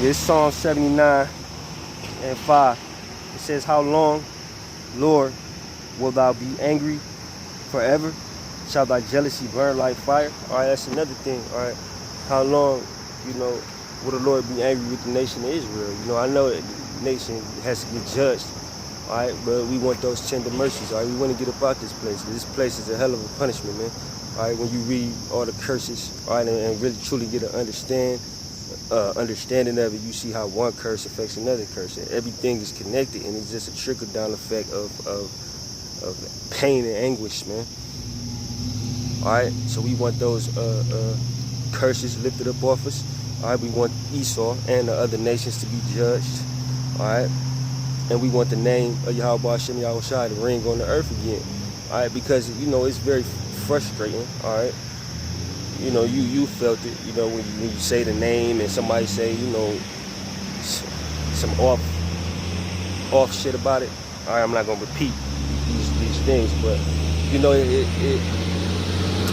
It's Psalm 79 and 5. It says, how long, Lord, will thou be angry forever? Shall thy jealousy burn like fire? All right, that's another thing. All right, how long, will the Lord be angry with the nation of Israel? I know that the nation has to get judged. All right, but we want those tender mercies. All right, we want to get up out this place. This place is a hell of a punishment, man. All right, when you read all the curses, all right, and really truly get an understanding of it, you see how one curse affects another curse. And everything is connected, and it's just a trickle down effect of pain and anguish, man. All right, so we want those curses lifted up off us. All right, we want Esau and the other nations to be judged. All right, and we want the name of Yahweh Hashem Yahushua to ring on the earth again. All right, because it's very frustrating. All right, you felt it. When you say the name and somebody say some off shit about it. All right, I'm not gonna repeat these things, but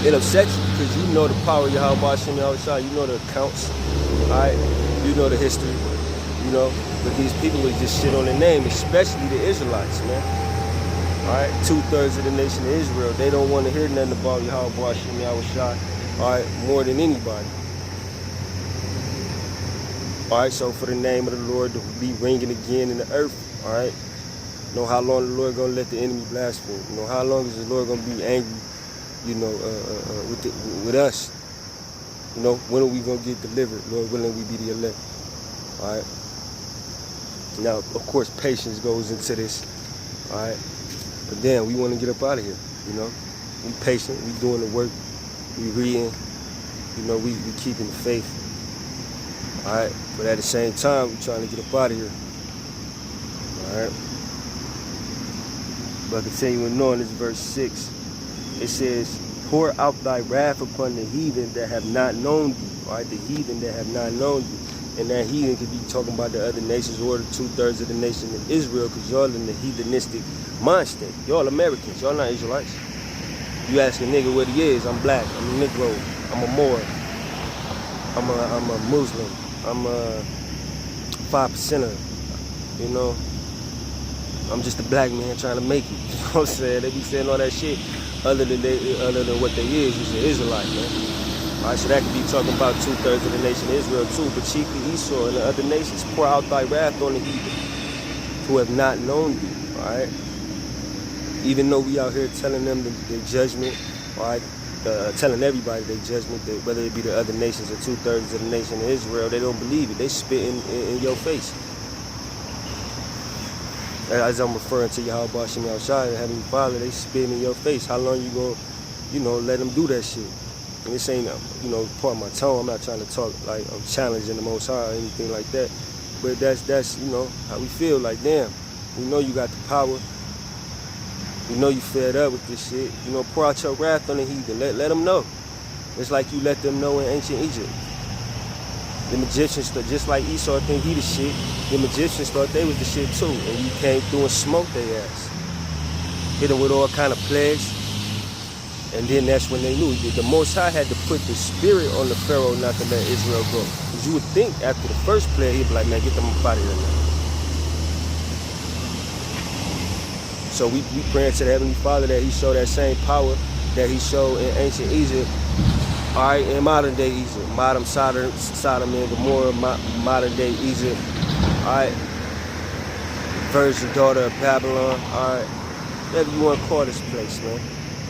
it upsets you because the power of Yahweh Hashem Yahushua. The accounts. All right, the history. But these people would just shit on the name, especially the Israelites, man. All right, 2/3 of the nation of Israel, they don't want to hear nothing about Yahweh Hashem Yahushua, all right, more than anybody. All right, so for the name of the Lord to be ringing again in the earth, all right, how long the Lord gonna let the enemy blaspheme? How long is the Lord gonna be angry, with us? When are we gonna get delivered? Lord willing, we be the elect. All right. Now, of course, patience goes into this. All right. But then we want to get up out of here. We patient. We doing the work. We reading. We keeping the faith. All right. But at the same time, we trying to get up out of here. All right. But continuing on, this verse 6. It says, pour out thy wrath upon the heathen that have not known thee. All right, the heathen that have not known thee. And that heathen could be talking about the other nations or the 2/3 of the nation of Israel, because y'all in the heathenistic mind state. Y'all Americans, y'all not Israelites. You ask a nigga what he is, I'm black, I'm a Negro, I'm a Moor, I'm a Muslim, I'm a 5%er, I'm just a black man trying to make it. You know what I'm saying? They be saying all that shit other than what they is an Israelite, man. All right, so that could be talking about 2/3 of the nation of Israel too, but chiefly Esau and the other nations. Pour out thy wrath on the heathen who have not known thee. All right, even though we out here telling them their judgment, all right, telling everybody their judgment, that whether it be the other nations or 2/3 of the nation of Israel, they don't believe it. They spit in your face. As I'm referring to Yahweh Hashem Yahushua, Heavenly Father, they spit in your face. How long you gonna, let them do that shit? And this ain't, part of my tone. I'm not trying to talk like I'm challenging the Most High or anything like that. But that's how we feel. Like, damn, we know you got the power. We know you fed up with this shit. Pour out your wrath on the heathen. Let them know. It's like you let them know in ancient Egypt. The Egyptians, just like Esau think he the shit, the Egyptians thought they was the shit too. And you came through and smoked their ass. Hit them with all kind of plagues. And then that's when they knew. The Most High had to put the spirit on the Pharaoh not to let Israel go. Because you would think after the first plague, he'd be like, man, get them up out of here now. So we praying to the Heavenly Father that he show that same power that he showed in ancient Egypt. All right, in modern day Egypt. Modern Sodom and Gomorrah, modern day Egypt. All right. Virgin daughter of Babylon. All right. Whatever you want to call this place, man.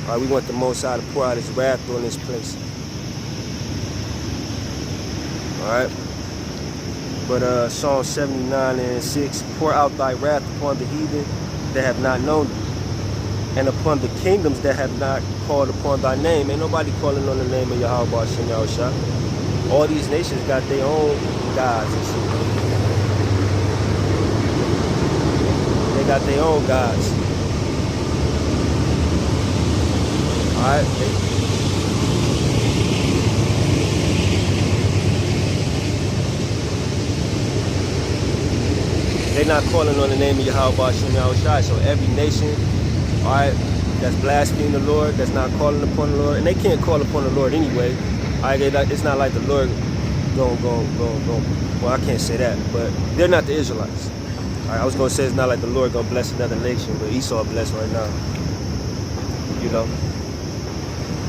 All right, we want the Most High to pour out his wrath on this place. All right. But Psalm 79 and 6, pour out thy wrath upon the heathen that have not known thee, and upon the kingdoms that have not called upon thy name. Ain't nobody calling on the name of Yahweh Hashem Yahushua. All these nations got their own gods and shit. They got their own gods. Alright, they're not calling on the name of Yahweh Hashem Yahushua. So every nation, alright, that's blaspheming the Lord, that's not calling upon the Lord, and they can't call upon the Lord anyway. Alright, it's not like the Lord gonna Well, I can't say that, but they're not the Israelites. All right, I was gonna say it's not like the Lord gonna bless another nation, but Esau blessed right now. You know.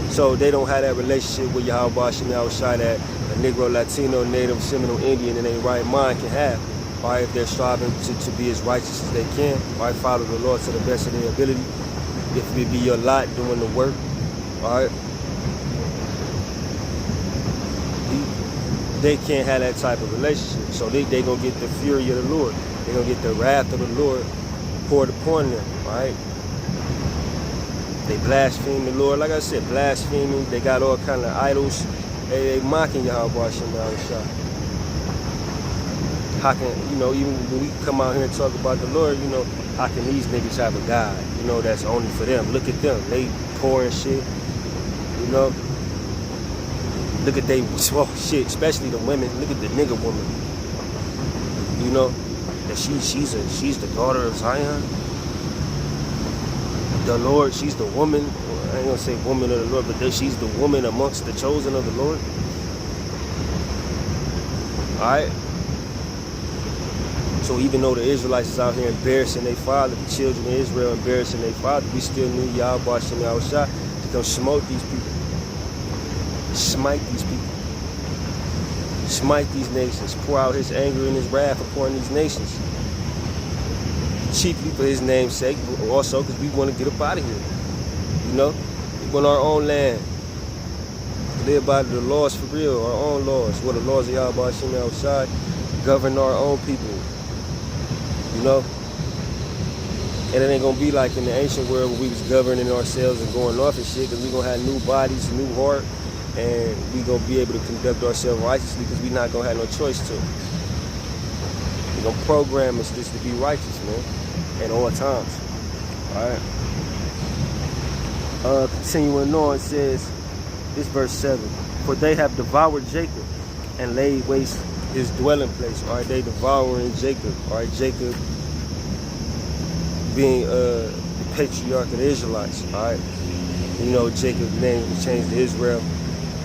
So they don't have that relationship with Yahweh Hashem Yahushua that a Negro, Latino, Native, Seminole, Indian in their right mind can have. All right, if they're striving to be as righteous as they can, all right, follow the Lord to the best of their ability. If it be your lot doing the work, all right, they can't have that type of relationship. So they gonna get the fury of the Lord. They're gonna get the wrath of the Lord poured upon them, all right? They blaspheme the Lord. Like I said, blaspheming. They got all kind of idols. They mocking Yahweh Hashem Yahushua. How can, you know, even when we come out here and talk about the Lord, you know, how can these niggas have a God, you know, that's only for them? Look at them. They poor and shit, you know. Look at they, oh shit, especially the women. Look at the nigga woman, you know, that she's the daughter of Zion. The Lord, she's the woman, I ain't gonna say woman of the Lord, but she's the woman amongst the chosen of the Lord. Alright? So even though the Israelites is out here embarrassing their father, the children of Israel embarrassing their father, we still need Yahweh Hashem Yahushua to come smote these people. Smite these people. Smite these nations. Pour out his anger and his wrath upon these nations. Chiefly for his name's sake, but also because we want to get up out of here. You know? We want our own land. Live by the laws for real, our own laws. What the laws of Yahweh Hashem outside govern our own people. You know? And it ain't gonna be like in the ancient world where we was governing ourselves and going off and shit, because we gonna have new bodies, new heart, and we gonna be able to conduct ourselves righteously because we not gonna have no choice to. We gonna program us just to be righteous, man. At all times. Alright. Continuing on, it says, this verse 7. For they have devoured Jacob and laid waste his dwelling place. Alright, they devouring Jacob. Alright, Jacob being the patriarch of the Israelites. Alright. You know, Jacob's name was changed to Israel.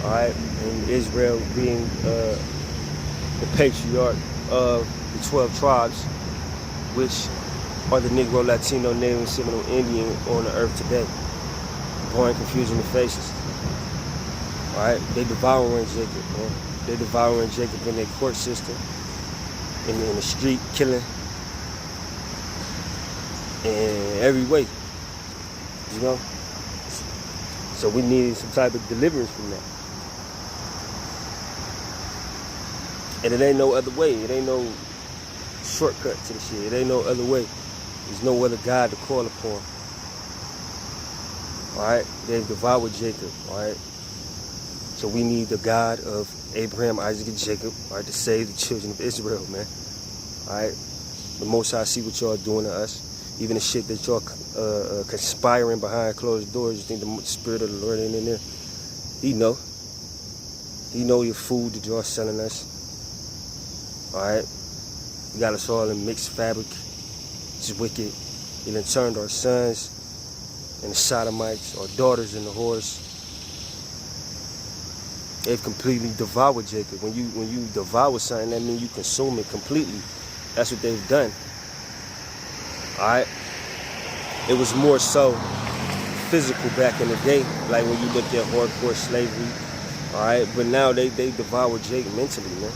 Alright, and Israel being the patriarch of the 12 tribes, which are the Negro, Latino, Native, Seminole, Indian on the earth today. Pouring confusion in faces. Alright? They devouring Jacob, man. They devouring Jacob in their court system, in the street, killing, in every way. You know? So we needed some type of deliverance from that. And it ain't no other way. It ain't no shortcut to the shit. It ain't no other way. There's no other God to call upon. Alright? They've devoured Jacob. Alright? So we need the God of Abraham, Isaac, and Jacob, alright, to save the children of Israel, man. Alright? The Most High see what y'all doing to us. Even the shit that y'all conspiring behind closed doors. You think the Spirit of the Lord ain't in there? He know. He know your food that y'all selling us. Alright? You got us all in mixed fabric. It's wicked. He done turned our sons into sodomites, our daughters into whores. They've completely devoured Jacob. When you devour something, that means you consume it completely. That's what they've done. Alright? It was more so physical back in the day, like when you look at hardcore slavery. Alright? But now they devour Jacob mentally, man.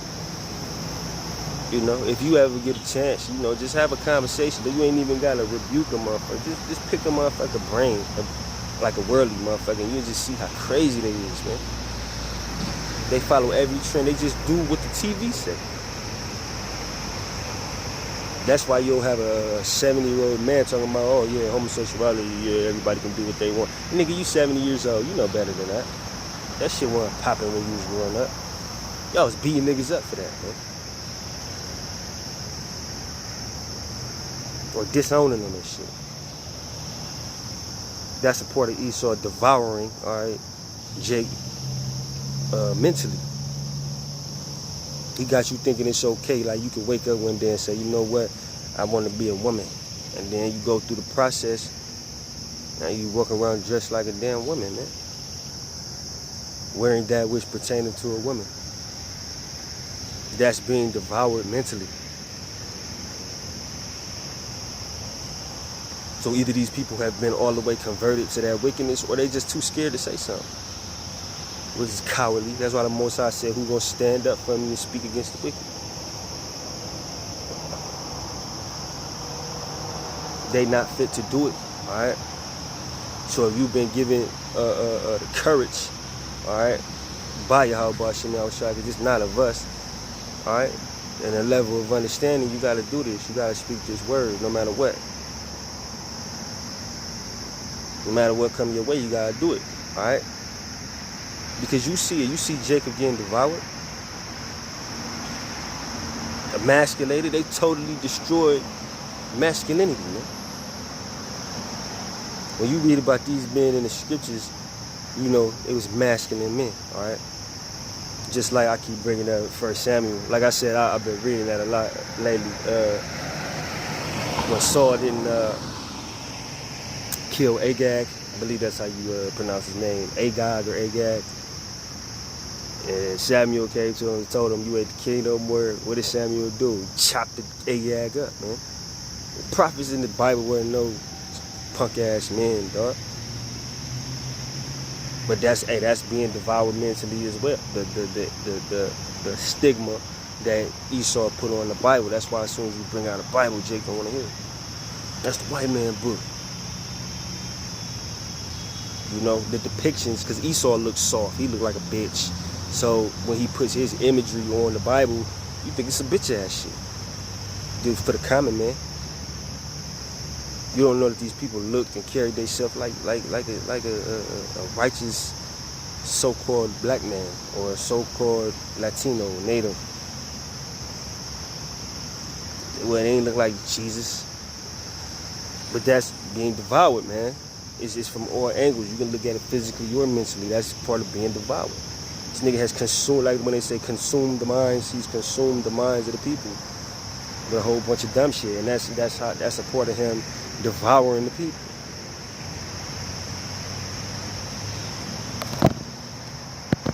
You know, if you ever get a chance, you know, just have a conversation. You ain't even gotta rebuke a motherfucker. Just pick a motherfucker brain, like a worldly motherfucker, and you just see how crazy they is, man. They follow every trend. They just do what the TV say. That's why you'll have a 70-year-old man talking about, oh yeah, homosexuality, yeah, everybody can do what they want. Nigga, you 70 years old, you know better than that. That shit wasn't popping when you was growing up. Y'all was beating niggas up for that, man. Or disowning them and shit. That's a part of Esau devouring, alright, Jake, mentally. He got you thinking it's okay, like you can wake up one day and say, you know what, I want to be a woman. And then you go through the process, now you walk around dressed like a damn woman, man. Wearing that which pertaining to a woman. That's being devoured mentally. So either these people have been all the way converted to that wickedness, or they just too scared to say something, which is cowardly. That's why the Most High said, who's going to stand up for me and speak against the wicked? They not fit to do it, all right? So if you've been given the courage, all right, by Yahweh Bashim Yahushua, because it's not of us, all right, and a level of understanding, you got to do this. You got to speak this word no matter what. No matter what comes your way, you got to do it, all right? Because you see it. You see Jacob getting devoured, emasculated. They totally destroyed masculinity, man. When you read about these men in the scriptures, you know, it was masculine men, all right? Just like I keep bringing up 1 Samuel. Like I said, I've been reading that a lot lately. When Saul didn't kill Agag, I believe that's how you pronounce his name, Agag or Agag. And Samuel came to him and told him, you ain't the king no more. What did Samuel do? He chopped the Agag up, man. The prophets in the Bible weren't no punk-ass men, dog. But that's being devoured mentally as well. The stigma that Esau put on the Bible. That's why as soon as you bring out a Bible, Jake don't want to hear it. That's the white man book. You know, the depictions, because Esau looks soft. He looked like a bitch. So when he puts his imagery on the Bible, you think it's a bitch-ass shit. Dude, for the common man. You don't know that these people looked and carried themselves like a righteous so-called black man or a so-called Latino, native. Well, it ain't look like Jesus. But that's being devoured, man. It's from all angles. You can look at it physically or mentally. That's part of being devoured. This nigga has consumed, like when they say consumed the minds, he's consumed the minds of the people with a whole bunch of dumb shit. And that's a part of him devouring the people.